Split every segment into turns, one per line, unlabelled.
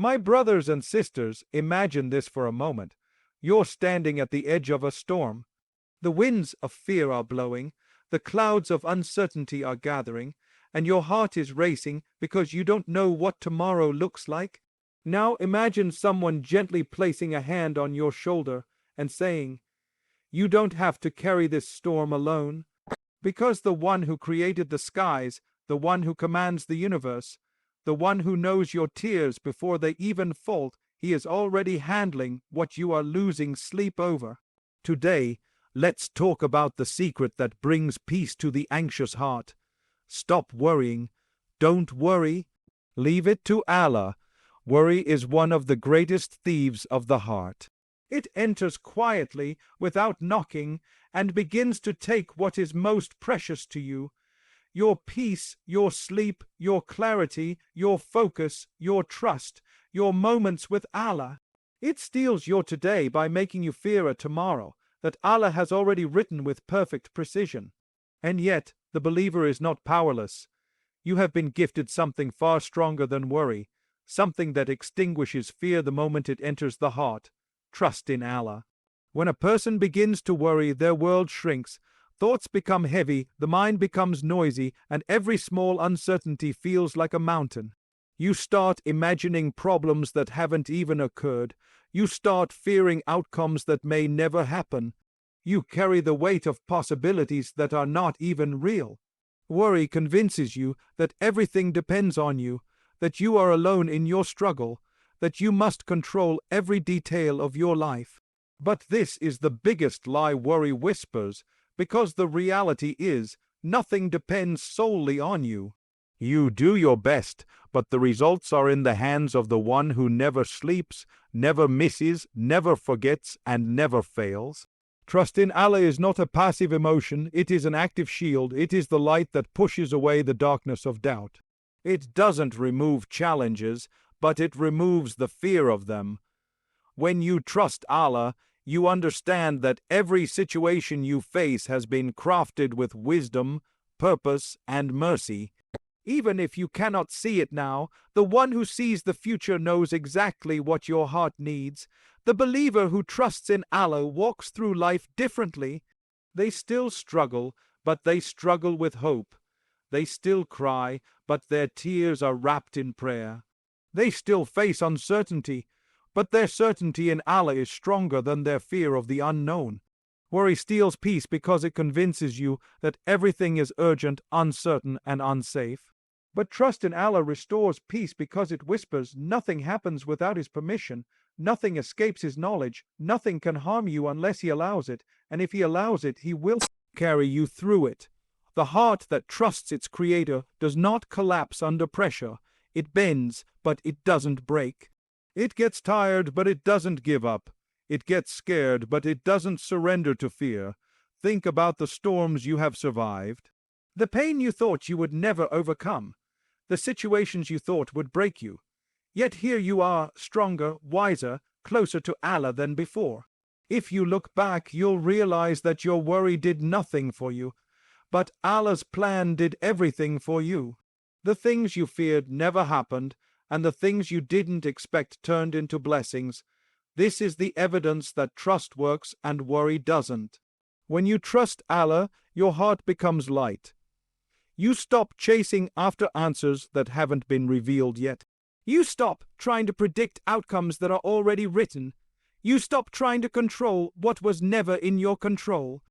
My brothers and sisters, imagine this for a moment. You're standing at the edge of a storm. The winds of fear are blowing, the clouds of uncertainty are gathering, and your heart is racing because you don't know what tomorrow looks like. Now imagine someone gently placing a hand on your shoulder and saying, "You don't have to carry this storm alone, because the one who created the skies, the one who commands the universe, the one who knows your tears before they even fall, he is already handling what you are losing sleep over." Today, let's talk about the secret that brings peace to the anxious heart. Stop worrying. Don't worry. Leave it to Allah. Worry is one of the greatest thieves of the heart. It enters quietly, without knocking, and begins to take what is most precious to you: your peace, your sleep, your clarity, your focus, your trust, your moments with Allah. It steals your today by making you fear a tomorrow that Allah has already written with perfect precision. And yet, the believer is not powerless. You have been gifted something far stronger than worry, something that extinguishes fear the moment it enters the heart: trust in Allah. When a person begins to worry, their world shrinks, thoughts become heavy, the mind becomes noisy, and every small uncertainty feels like a mountain. You start imagining problems that haven't even occurred. You start fearing outcomes that may never happen. You carry the weight of possibilities that are not even real. Worry convinces you that everything depends on you, that you are alone in your struggle, that you must control every detail of your life. But this is the biggest lie worry whispers, because the reality is, nothing depends solely on you. You do your best, but the results are in the hands of the one who never sleeps, never misses, never forgets, and never fails. Trust in Allah is not a passive emotion, it is an active shield, it is the light that pushes away the darkness of doubt. It doesn't remove challenges, but it removes the fear of them. When you trust Allah, you understand that every situation you face has been crafted with wisdom, purpose, and mercy. Even if you cannot see it now, the one who sees the future knows exactly what your heart needs. The believer who trusts in Allah walks through life differently. They still struggle, but they struggle with hope. They still cry, but their tears are wrapped in prayer. They still face uncertainty, but their certainty in Allah is stronger than their fear of the unknown. Worry steals peace because it convinces you that everything is urgent, uncertain, and unsafe. But trust in Allah restores peace because it whispers, nothing happens without His permission, nothing escapes His knowledge, nothing can harm you unless He allows it, and if He allows it, He will carry you through it. The heart that trusts its Creator does not collapse under pressure. It bends, but it doesn't break. It gets tired, but it doesn't give up. It gets scared, but it doesn't surrender to fear. Think about the storms you have survived, the pain you thought you would never overcome, the situations you thought would break you. Yet here you are, stronger, wiser, closer to Allah than before. If you look back, you'll realize that your worry did nothing for you, but Allah's plan did everything for you. The things you feared never happened, and the things you didn't expect turned into blessings. This is the evidence that trust works and worry doesn't. When you trust Allah, your heart becomes light. You stop chasing after answers that haven't been revealed yet. You stop trying to predict outcomes that are already written. You stop trying to control what was never in your control.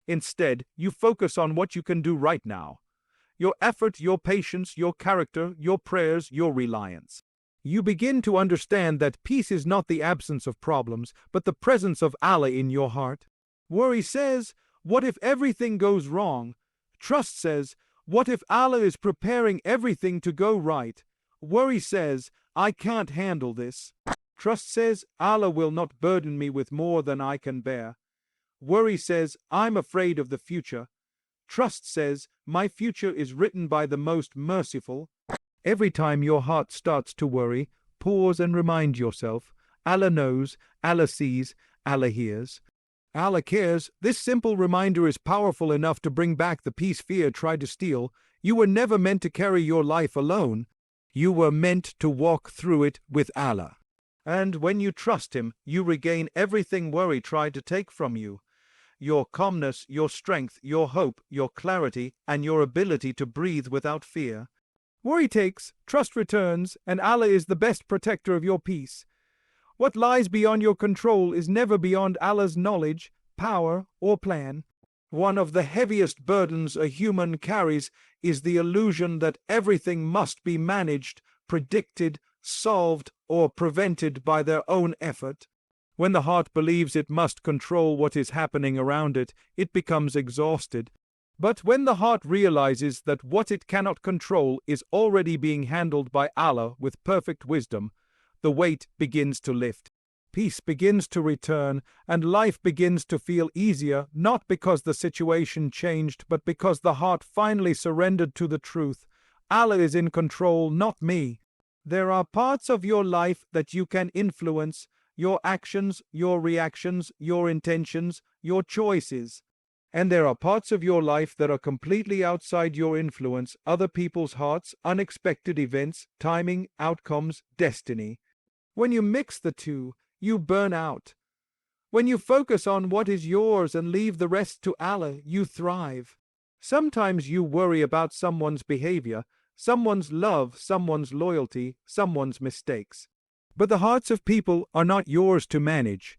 Instead, you focus on what you can do right now. Your effort, your patience, your character, your prayers, your reliance. You begin to understand that peace is not the absence of problems, but the presence of Allah in your heart. Worry says, what if everything goes wrong? Trust says, what if Allah is preparing everything to go right? Worry says, I can't handle this. Trust says, Allah will not burden me with more than I can bear. Worry says, I'm afraid of the future. Trust says, my future is written by the most merciful. Every time your heart starts to worry, pause and remind yourself, Allah knows, Allah sees, Allah hears. Allah cares. This simple reminder is powerful enough to bring back the peace fear tried to steal. You were never meant to carry your life alone. You were meant to walk through it with Allah. And when you trust Him, you regain everything worry tried to take from you. Your calmness, your strength, your hope, your clarity, and your ability to breathe without fear. Worry takes, trust returns, and Allah is the best protector of your peace. What lies beyond your control is never beyond Allah's knowledge, power, or plan. One of the heaviest burdens a human carries is the illusion that everything must be managed, predicted, solved, or prevented by their own effort. When the heart believes it must control what is happening around it, it becomes exhausted. But when the heart realizes that what it cannot control is already being handled by Allah with perfect wisdom, the weight begins to lift. Peace begins to return, and life begins to feel easier, not because the situation changed, but because the heart finally surrendered to the truth. Allah is in control, not me. There are parts of your life that you can influence, your actions, your reactions, your intentions, your choices. And there are parts of your life that are completely outside your influence, other people's hearts, unexpected events, timing, outcomes, destiny. When you mix the two, you burn out. When you focus on what is yours and leave the rest to Allah, you thrive. Sometimes you worry about someone's behavior, someone's love, someone's loyalty, someone's mistakes. But the hearts of people are not yours to manage.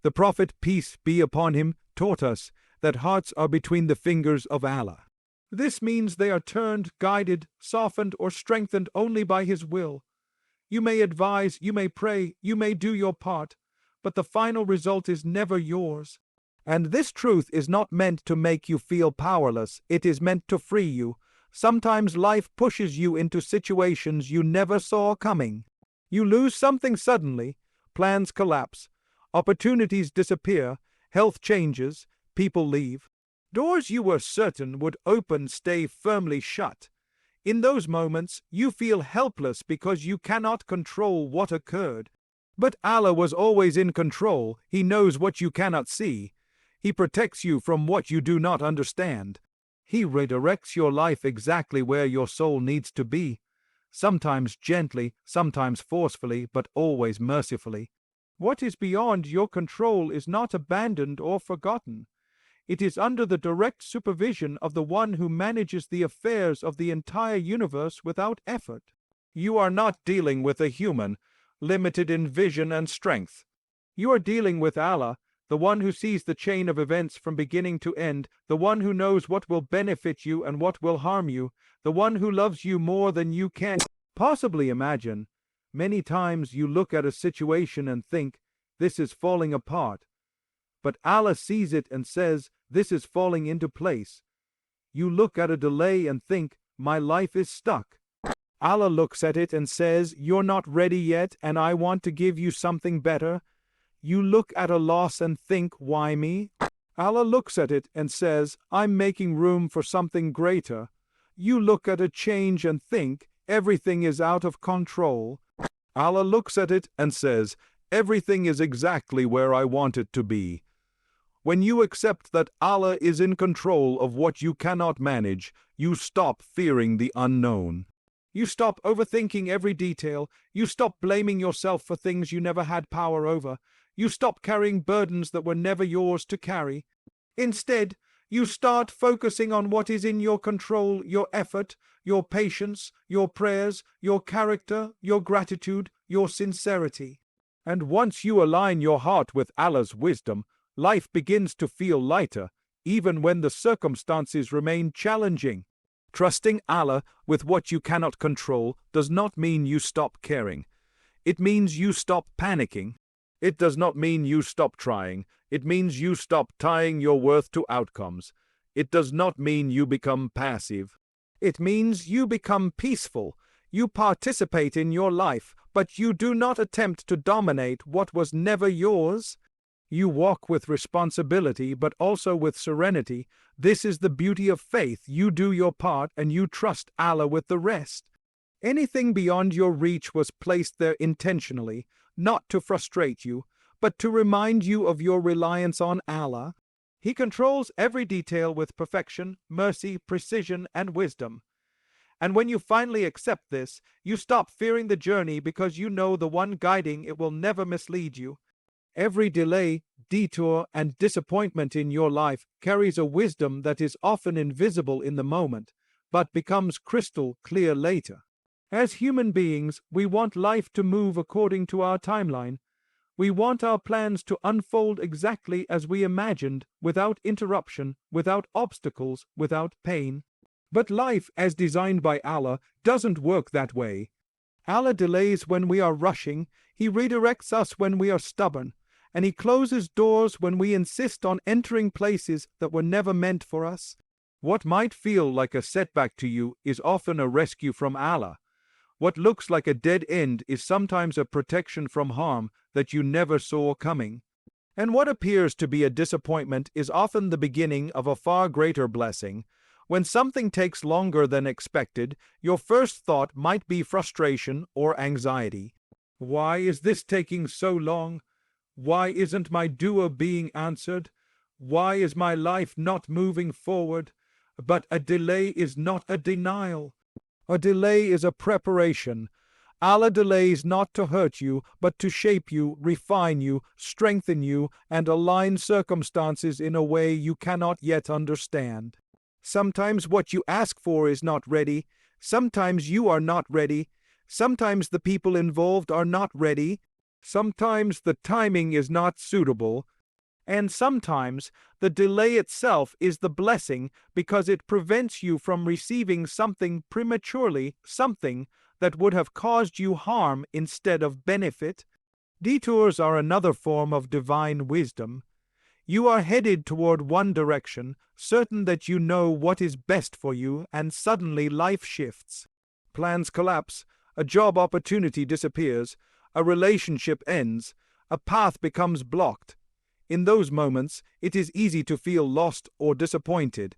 The Prophet, peace be upon him, taught us that hearts are between the fingers of Allah. This means they are turned, guided, softened, or strengthened only by His will. You may advise, you may pray, you may do your part, but the final result is never yours. And this truth is not meant to make you feel powerless, it is meant to free you. Sometimes life pushes you into situations you never saw coming. You lose something suddenly, plans collapse, opportunities disappear, health changes, people leave. Doors you were certain would open stay firmly shut. In those moments, you feel helpless because you cannot control what occurred. But Allah was always in control. He knows what you cannot see. He protects you from what you do not understand. He redirects your life exactly where your soul needs to be. Sometimes gently, sometimes forcefully, but always mercifully. What is beyond your control is not abandoned or forgotten. It is under the direct supervision of the one who manages the affairs of the entire universe without effort. You are not dealing with a human, limited in vision and strength. You are dealing with Allah, the one who sees the chain of events from beginning to end, the one who knows what will benefit you and what will harm you, the one who loves you more than you can possibly imagine. Many times you look at a situation and think, this is falling apart. But Allah sees it and says, this is falling into place. You look at a delay and think, my life is stuck. Allah looks at it and says, you're not ready yet and I want to give you something better. You look at a loss and think, why me? Allah looks at it and says, I'm making room for something greater. You look at a change and think, everything is out of control. Allah looks at it and says, everything is exactly where I want it to be. When you accept that Allah is in control of what you cannot manage, you stop fearing the unknown. You stop overthinking every detail. You stop blaming yourself for things you never had power over. You stop carrying burdens that were never yours to carry. Instead, you start focusing on what is in your control, your effort, your patience, your prayers, your character, your gratitude, your sincerity. And once you align your heart with Allah's wisdom, life begins to feel lighter, even when the circumstances remain challenging. Trusting Allah with what you cannot control does not mean you stop caring. It means you stop panicking. It does not mean you stop trying. It means you stop tying your worth to outcomes. It does not mean you become passive. It means you become peaceful. You participate in your life, but you do not attempt to dominate what was never yours. You walk with responsibility, but also with serenity. This is the beauty of faith. You do your part, and you trust Allah with the rest. Anything beyond your reach was placed there intentionally, not to frustrate you, but to remind you of your reliance on Allah. He controls every detail with perfection, mercy, precision, and wisdom. And when you finally accept this, you stop fearing the journey because you know the one guiding it will never mislead you. Every delay, detour, and disappointment in your life carries a wisdom that is often invisible in the moment, but becomes crystal clear later. As human beings, we want life to move according to our timeline. We want our plans to unfold exactly as we imagined, without interruption, without obstacles, without pain. But life, as designed by Allah, doesn't work that way. Allah delays when we are rushing, He redirects us when we are stubborn, and He closes doors when we insist on entering places that were never meant for us. What might feel like a setback to you is often a rescue from Allah. What looks like a dead end is sometimes a protection from harm that you never saw coming. And what appears to be a disappointment is often the beginning of a far greater blessing. When something takes longer than expected, your first thought might be frustration or anxiety. Why is this taking so long? Why isn't my dua being answered? Why is my life not moving forward? But a delay is not a denial. A delay is a preparation. Allah delays not to hurt you, but to shape you, refine you, strengthen you, and align circumstances in a way you cannot yet understand. Sometimes what you ask for is not ready. Sometimes you are not ready. Sometimes the people involved are not ready. Sometimes the timing is not suitable. And sometimes the delay itself is the blessing because it prevents you from receiving something prematurely, something that would have caused you harm instead of benefit. Detours are another form of divine wisdom. You are headed toward one direction, certain that you know what is best for you, and suddenly life shifts. Plans collapse, a job opportunity disappears, a relationship ends, a path becomes blocked. In those moments, it is easy to feel lost or disappointed.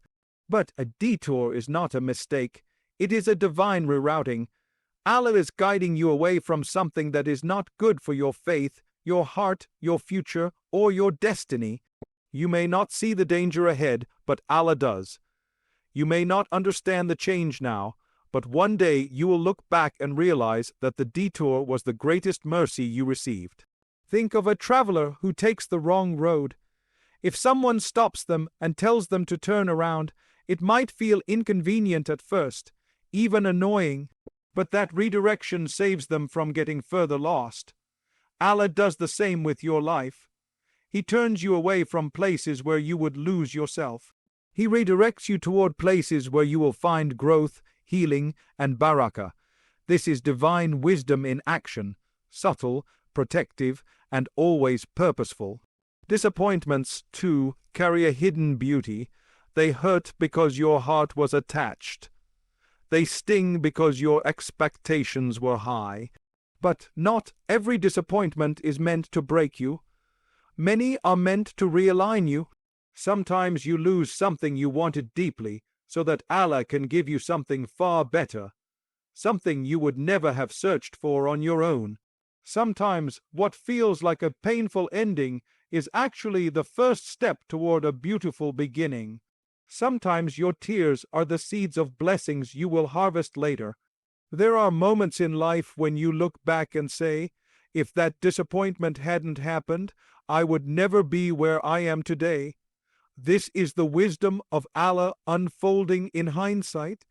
But a detour is not a mistake. It is a divine rerouting. Allah is guiding you away from something that is not good for your faith, your heart, your future, or your destiny. You may not see the danger ahead, but Allah does. You may not understand the change now, but one day you will look back and realize that the detour was the greatest mercy you received. Think of a traveler who takes the wrong road. If someone stops them and tells them to turn around, it might feel inconvenient at first, even annoying, but that redirection saves them from getting further lost. Allah does the same with your life. He turns you away from places where you would lose yourself. He redirects you toward places where you will find growth, healing, and barakah. This is divine wisdom in action, subtle, protective, and always purposeful. Disappointments, too, carry a hidden beauty. They hurt because your heart was attached. They sting because your expectations were high. But not every disappointment is meant to break you. Many are meant to realign you. Sometimes you lose something you wanted deeply, so that Allah can give you something far better, something you would never have searched for on your own. Sometimes what feels like a painful ending is actually the first step toward a beautiful beginning. Sometimes your tears are the seeds of blessings you will harvest later. There are moments in life when you look back and say, if that disappointment hadn't happened, I would never be where I am today. This is the wisdom of Allah unfolding in hindsight.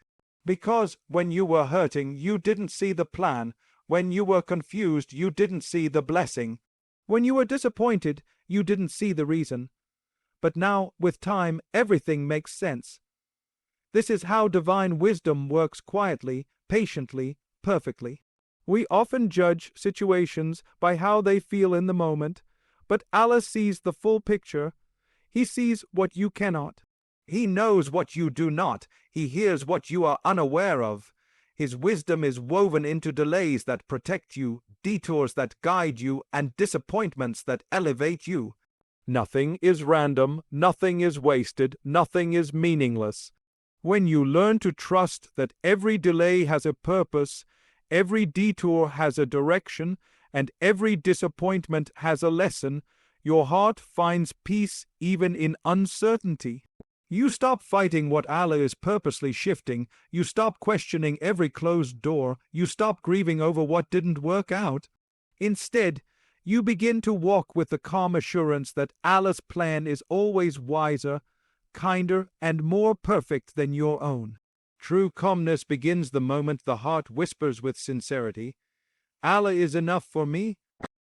Because when you were hurting, you didn't see the plan. When you were confused, you didn't see the blessing. When you were disappointed, you didn't see the reason. But now, with time, everything makes sense. This is how divine wisdom works quietly, patiently, perfectly. We often judge situations by how they feel in the moment, but Allah sees the full picture. He sees what you cannot. He knows what you do not. He hears what you are unaware of. His wisdom is woven into delays that protect you, detours that guide you, and disappointments that elevate you. Nothing is random, nothing is wasted, nothing is meaningless. When you learn to trust that every delay has a purpose, every detour has a direction, and every disappointment has a lesson, your heart finds peace even in uncertainty. You stop fighting what Allah is purposely shifting, you stop questioning every closed door, you stop grieving over what didn't work out. Instead, you begin to walk with the calm assurance that Allah's plan is always wiser, kinder, and more perfect than your own. True calmness begins the moment the heart whispers with sincerity, Allah is enough for me.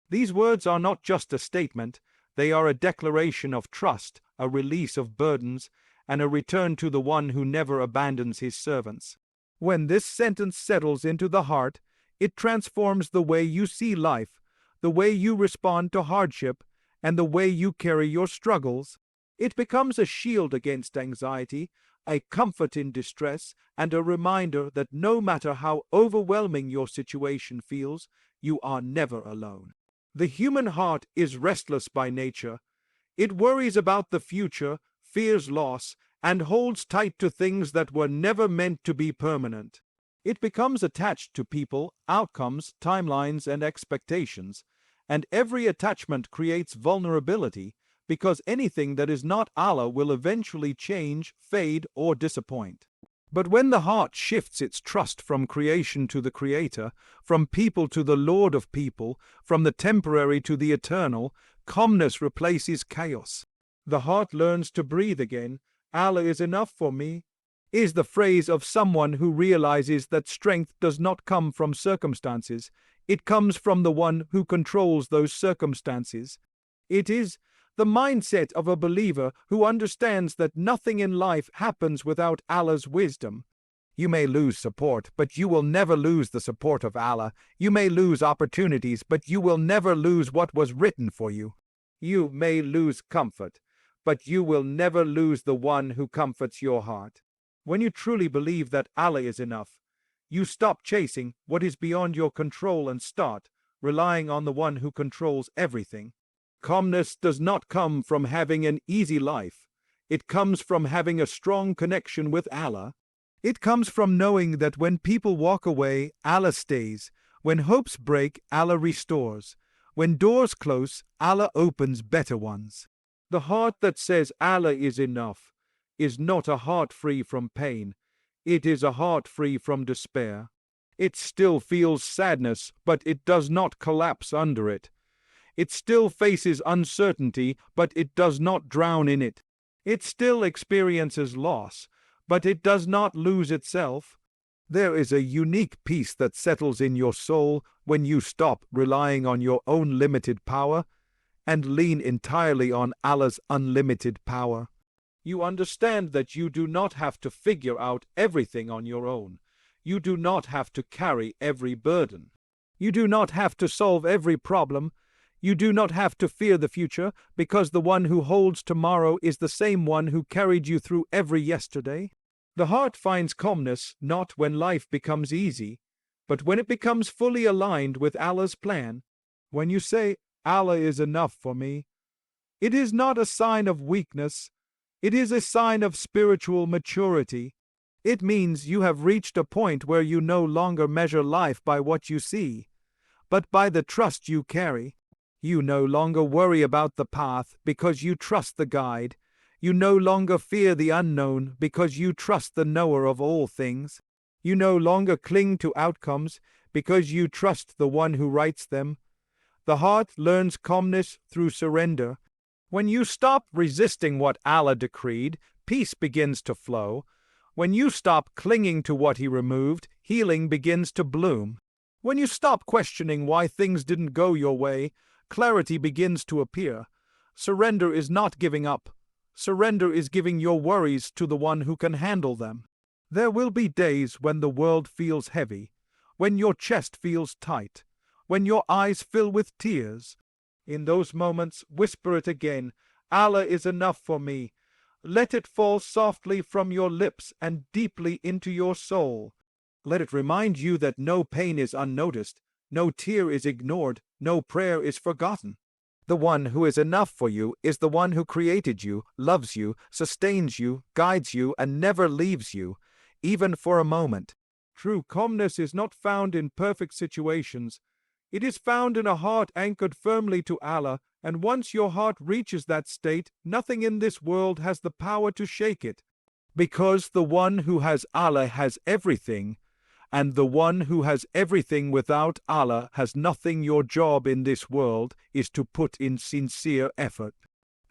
These words are not just a statement, they are a declaration of trust, a release of burdens, and a return to the one who never abandons his servants. When this sentence settles into the heart, it transforms the way you see life, the way you respond to hardship, and the way you carry your struggles. It becomes a shield against anxiety, a comfort in distress, and a reminder that no matter how overwhelming your situation feels, you are never alone. The human heart is restless by nature. It worries about the future, fears loss, and holds tight to things that were never meant to be permanent. It becomes attached to people, outcomes, timelines, and expectations, and every attachment creates vulnerability, because anything that is not Allah will eventually change, fade, or disappoint. But when the heart shifts its trust from creation to the Creator, from people to the Lord of people, from the temporary to the eternal, calmness replaces chaos. The heart learns to breathe again. Allah is enough for me is the phrase of someone who realizes that strength does not come from circumstances, it comes from the one who controls those circumstances. It is the mindset of a believer who understands that nothing in life happens without Allah's wisdom. You may lose support, but you will never lose the support of Allah. You may lose opportunities, but you will never lose what was written for you. You may lose comfort, but you will never lose the one who comforts your heart. When you truly believe that Allah is enough, you stop chasing what is beyond your control and start relying on the one who controls everything. Calmness does not come from having an easy life. It comes from having a strong connection with Allah. It comes from knowing that when people walk away, Allah stays. When hopes break, Allah restores. When doors close, Allah opens better ones. The heart that says Allah is enough is not a heart free from pain. It is a heart free from despair. It still feels sadness, but it does not collapse under it. It still faces uncertainty, but it does not drown in it. It still experiences loss, but it does not lose itself. There is a unique peace that settles in your soul when you stop relying on your own limited power and lean entirely on Allah's unlimited power. You understand that you do not have to figure out everything on your own. You do not have to carry every burden. You do not have to solve every problem. You do not have to fear the future, because the one who holds tomorrow is the same one who carried you through every yesterday. The heart finds calmness not when life becomes easy, but when it becomes fully aligned with Allah's plan. When you say, Allah is enough for me, it is not a sign of weakness. It is a sign of spiritual maturity. It means you have reached a point where you no longer measure life by what you see, but by the trust you carry. You no longer worry about the path because you trust the guide. You no longer fear the unknown because you trust the knower of all things. You no longer cling to outcomes because you trust the one who writes them. The heart learns calmness through surrender. When you stop resisting what Allah decreed, peace begins to flow. When you stop clinging to what He removed, healing begins to bloom. When you stop questioning why things didn't go your way, clarity begins to appear. Surrender is not giving up. Surrender is giving your worries to the one who can handle them. There will be days when the world feels heavy, when your chest feels tight, when your eyes fill with tears. In those moments, whisper it again, Allah is enough for me. Let it fall softly from your lips and deeply into your soul. Let it remind you that no pain is unnoticed, no tear is ignored, no prayer is forgotten. The one who is enough for you is the one who created you, loves you, sustains you, guides you, and never leaves you, even for a moment. True calmness is not found in perfect situations. It is found in a heart anchored firmly to Allah, and once your heart reaches that state, nothing in this world has the power to shake it. Because the one who has Allah has everything, and the one who has everything without Allah has nothing. Your job in this world is to put in sincere effort.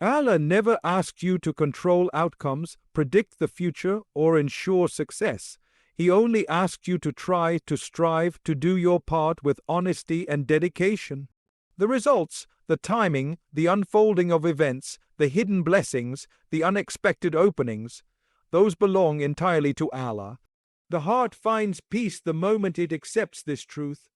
Allah never asked you to control outcomes, predict the future, or ensure success. He only asked you to try, to strive, to do your part with honesty and dedication. The results, the timing, the unfolding of events, the hidden blessings, the unexpected openings, those belong entirely to Allah. The heart finds peace the moment it accepts this truth.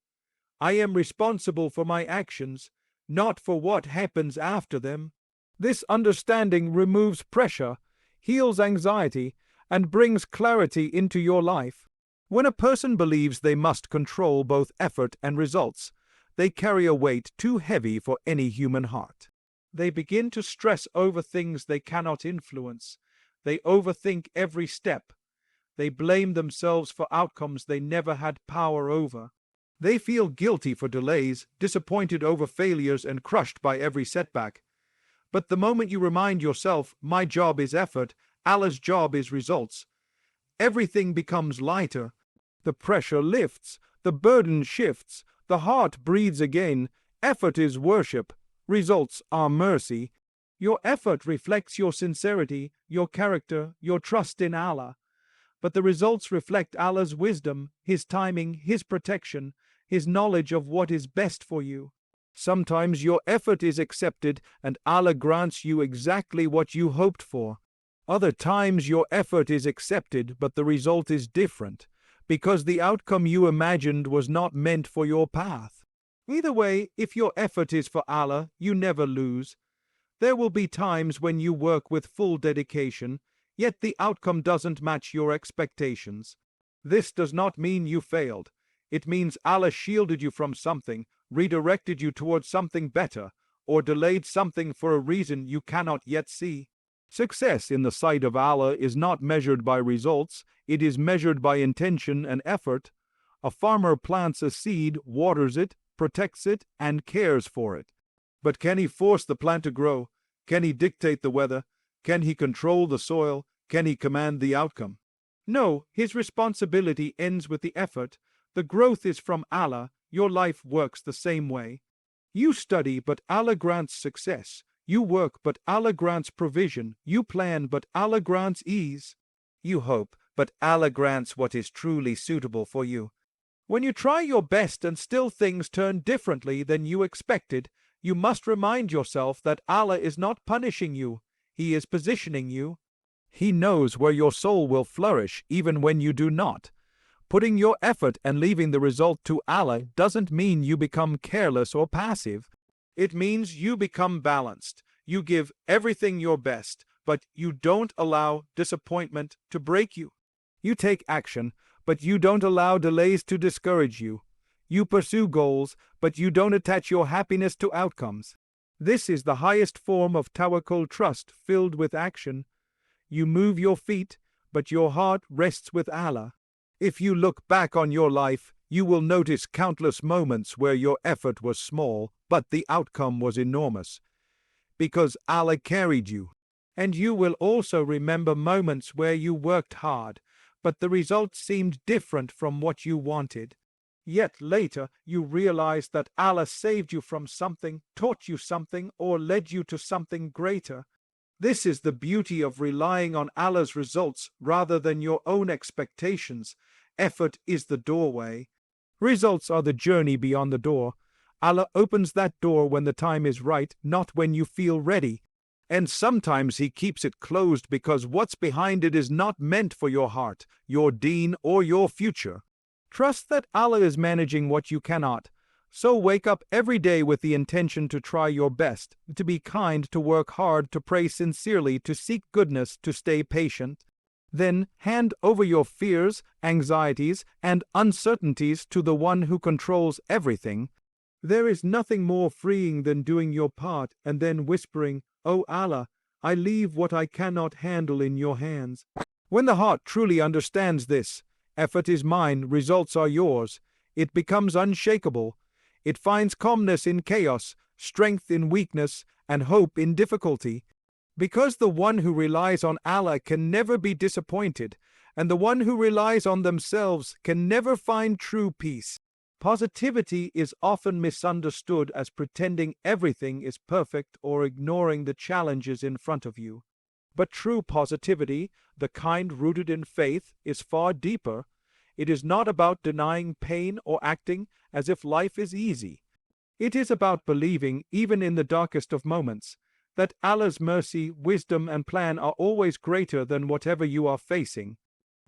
I am responsible for my actions, not for what happens after them. This understanding removes pressure, heals anxiety, and brings clarity into your life. When a person believes they must control both effort and results, they carry a weight too heavy for any human heart. They begin to stress over things they cannot influence. They overthink every step. They blame themselves for outcomes they never had power over. They feel guilty for delays, disappointed over failures, and crushed by every setback. But the moment you remind yourself, my job is effort, Allah's job is results, everything becomes lighter. The pressure lifts, the burden shifts, the heart breathes again. Effort is worship, results are mercy. Your effort reflects your sincerity, your character, your trust in Allah. But the results reflect Allah's wisdom, His timing, His protection, His knowledge of what is best for you. Sometimes your effort is accepted and Allah grants you exactly what you hoped for. Other times your effort is accepted but the result is different, because the outcome you imagined was not meant for your path. Either way, if your effort is for Allah, you never lose. There will be times when you work with full dedication, yet the outcome doesn't match your expectations. This does not mean you failed. It means Allah shielded you from something, redirected you towards something better, or delayed something for a reason you cannot yet see. Success in the sight of Allah is not measured by results, it is measured by intention and effort. A farmer plants a seed, waters it, protects it, and cares for it. But can he force the plant to grow? Can he dictate the weather? Can he control the soil? Can he command the outcome? No, his responsibility ends with the effort. The growth is from Allah. Your life works the same way. You study, but Allah grants success. You work, but Allah grants provision. You plan, but Allah grants ease. You hope, but Allah grants what is truly suitable for you. When you try your best and still things turn differently than you expected, you must remind yourself that Allah is not punishing you. He is positioning you. He knows where your soul will flourish even when you do not. Putting your effort and leaving the result to Allah doesn't mean you become careless or passive. It means you become balanced. You give everything your best, but you don't allow disappointment to break you. You take action, but you don't allow delays to discourage you. You pursue goals, but you don't attach your happiness to outcomes. This is the highest form of Tawakkul, trust filled with action. You move your feet, but your heart rests with Allah. If you look back on your life, you will notice countless moments where your effort was small, but the outcome was enormous, because Allah carried you. And you will also remember moments where you worked hard, but the results seemed different from what you wanted. Yet later you realized that Allah saved you from something, taught you something, or led you to something greater. This is the beauty of relying on Allah's results rather than your own expectations. Effort is the doorway. Results are the journey beyond the door. Allah opens that door when the time is right, not when you feel ready. And sometimes He keeps it closed because what's behind it is not meant for your heart, your deen, or your future. Trust that Allah is managing what you cannot. So wake up every day with the intention to try your best, to be kind, to work hard, to pray sincerely, to seek goodness, to stay patient. Then hand over your fears, anxieties, and uncertainties to the one who controls everything. There is nothing more freeing than doing your part and then whispering, "O Allah, I leave what I cannot handle in your hands." When the heart truly understands this, effort is mine, results are yours, it becomes unshakable. It finds calmness in chaos, strength in weakness, and hope in difficulty. Because the one who relies on Allah can never be disappointed, and the one who relies on themselves can never find true peace. Positivity is often misunderstood as pretending everything is perfect or ignoring the challenges in front of you. But true positivity, the kind rooted in faith, is far deeper. It is not about denying pain or acting as if life is easy. It is about believing, even in the darkest of moments, that Allah's mercy, wisdom, and plan are always greater than whatever you are facing.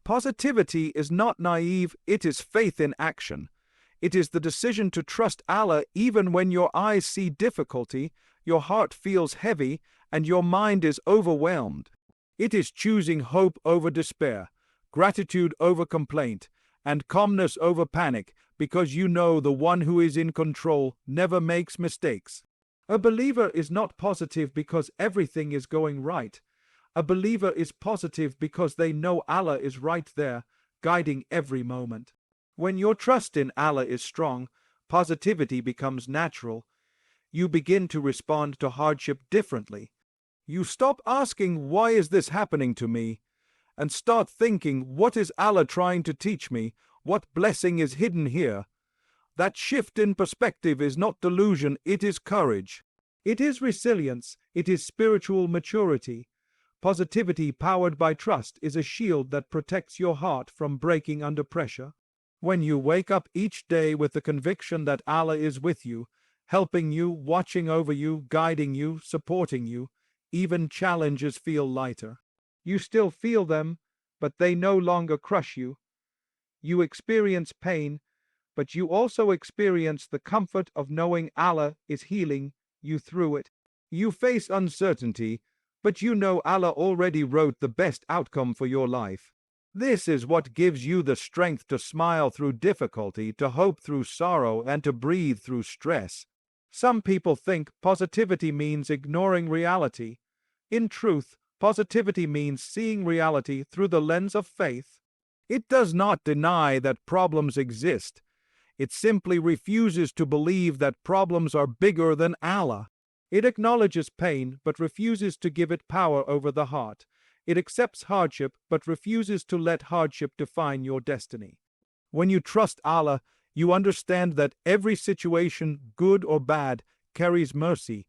Positivity is not naive, it is faith in action. It is the decision to trust Allah even when your eyes see difficulty, your heart feels heavy, and your mind is overwhelmed. It is choosing hope over despair, gratitude over complaint, and calmness over panic, because you know the one who is in control never makes mistakes. A believer is not positive because everything is going right. A believer is positive because they know Allah is right there, guiding every moment. When your trust in Allah is strong, positivity becomes natural. You begin to respond to hardship differently. You stop asking, "Why is this happening to me?" and start thinking, "What is Allah trying to teach me? What blessing is hidden here?" That shift in perspective is not delusion, it is courage. It is resilience, it is spiritual maturity. Positivity powered by trust is a shield that protects your heart from breaking under pressure. When you wake up each day with the conviction that Allah is with you, helping you, watching over you, guiding you, supporting you, even challenges feel lighter. You still feel them, but they no longer crush you. You experience pain, but you also experience the comfort of knowing Allah is healing you through it. You face uncertainty, but you know Allah already wrote the best outcome for your life. This is what gives you the strength to smile through difficulty, to hope through sorrow, and to breathe through stress. Some people think positivity means ignoring reality. In truth, positivity means seeing reality through the lens of faith. It does not deny that problems exist. It simply refuses to believe that problems are bigger than Allah. It acknowledges pain, but refuses to give it power over the heart. It accepts hardship, but refuses to let hardship define your destiny. When you trust Allah, you understand that every situation, good or bad, carries mercy.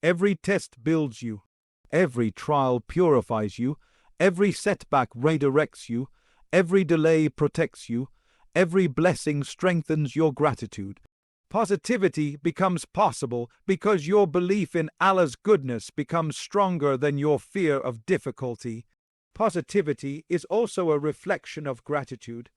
Every test builds you. Every trial purifies you. Every setback redirects you. Every delay protects you. Every blessing strengthens your gratitude. Positivity becomes possible because your belief in Allah's goodness becomes stronger than your fear of difficulty. Positivity is also a reflection of gratitude.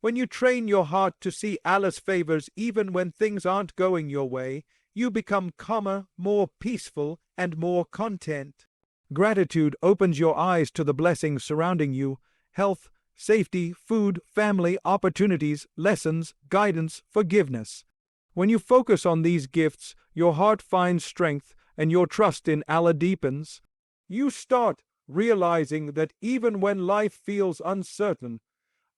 When you train your heart to see Allah's favors even when things aren't going your way, you become calmer, more peaceful, and more content. Gratitude opens your eyes to the blessings surrounding you: health, safety, food, family, opportunities, lessons, guidance, forgiveness. When you focus on these gifts, your heart finds strength and your trust in Allah deepens. You start realizing that even when life feels uncertain,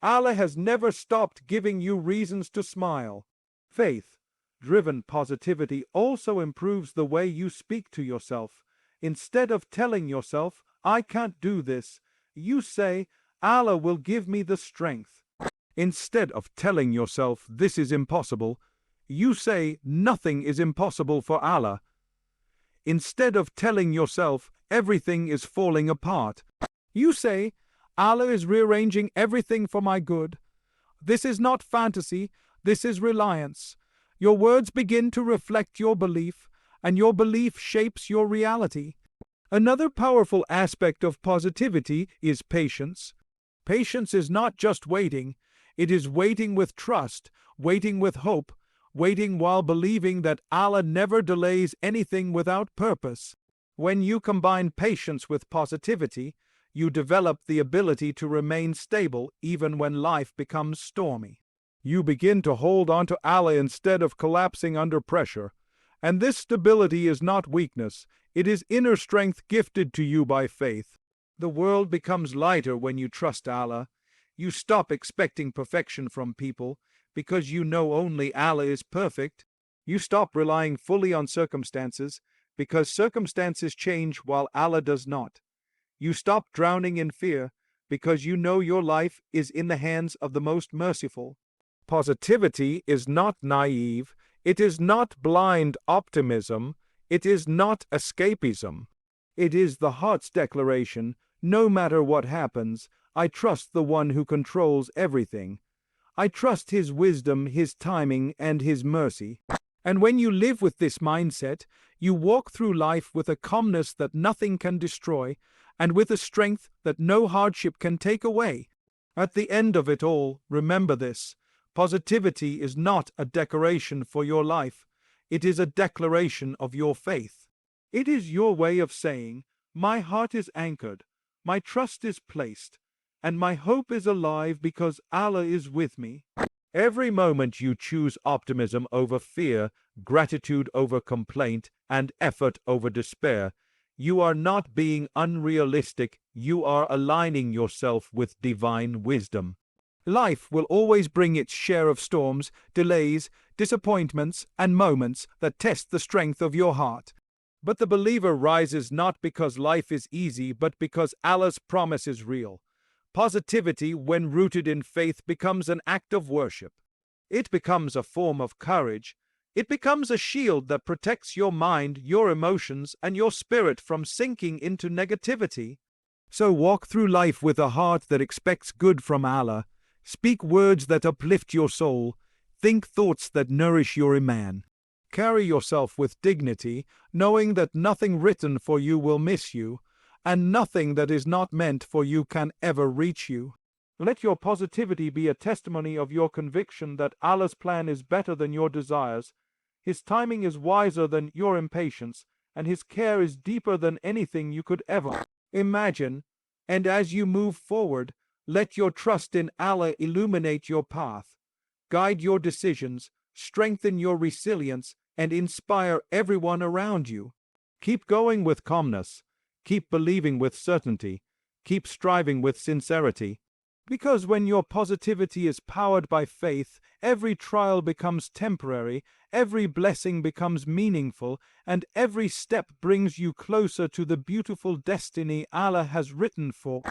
Allah has never stopped giving you reasons to smile. Faith-driven positivity also improves the way you speak to yourself. Instead of telling yourself, "I can't do this," you say, "Allah will give me the strength." Instead of telling yourself, "This is impossible," you say, "Nothing is impossible for Allah." Instead of telling yourself, "Everything is falling apart," you say, "Allah is rearranging everything for my good." This is not fantasy, this is reliance. Your words begin to reflect your belief, and your belief shapes your reality. Another powerful aspect of positivity is patience. Patience is not just waiting, it is waiting with trust, waiting with hope, waiting while believing that Allah never delays anything without purpose. When you combine patience with positivity, you develop the ability to remain stable even when life becomes stormy. You begin to hold on to Allah instead of collapsing under pressure. And this stability is not weakness, it is inner strength gifted to you by faith. The world becomes lighter when you trust Allah. You stop expecting perfection from people because you know only Allah is perfect. You stop relying fully on circumstances because circumstances change while Allah does not. You stop drowning in fear because you know your life is in the hands of the most merciful. Positivity is not naive, it is not blind optimism, it is not escapism. It is the heart's declaration, no matter what happens, I trust the one who controls everything. I trust his wisdom, his timing, and his mercy. And when you live with this mindset, you walk through life with a calmness that nothing can destroy, and with a strength that no hardship can take away. At the end of it all, remember this: positivity is not a decoration for your life, it is a declaration of your faith. It is your way of saying, my heart is anchored, my trust is placed, and my hope is alive because Allah is with me. Every moment you choose optimism over fear, gratitude over complaint, and effort over despair, you are not being unrealistic, you are aligning yourself with divine wisdom. Life will always bring its share of storms, delays, disappointments, and moments that test the strength of your heart. But the believer rises not because life is easy, but because Allah's promise is real. Positivity, when rooted in faith, becomes an act of worship. It becomes a form of courage. It becomes a shield that protects your mind, your emotions, and your spirit from sinking into negativity. So walk through life with a heart that expects good from Allah. Speak words that uplift your soul. Think thoughts that nourish your iman. Carry yourself with dignity, knowing that nothing written for you will miss you, and nothing that is not meant for you can ever reach you. Let your positivity be a testimony of your conviction that Allah's plan is better than your desires, His timing is wiser than your impatience, and His care is deeper than anything you could ever imagine. And as you move forward, let your trust in Allah illuminate your path, guide your decisions, strengthen your resilience, and inspire everyone around you. Keep going with calmness. Keep believing with certainty. Keep striving with sincerity. Because when your positivity is powered by faith, every trial becomes temporary, every blessing becomes meaningful, and every step brings you closer to the beautiful destiny Allah has written for.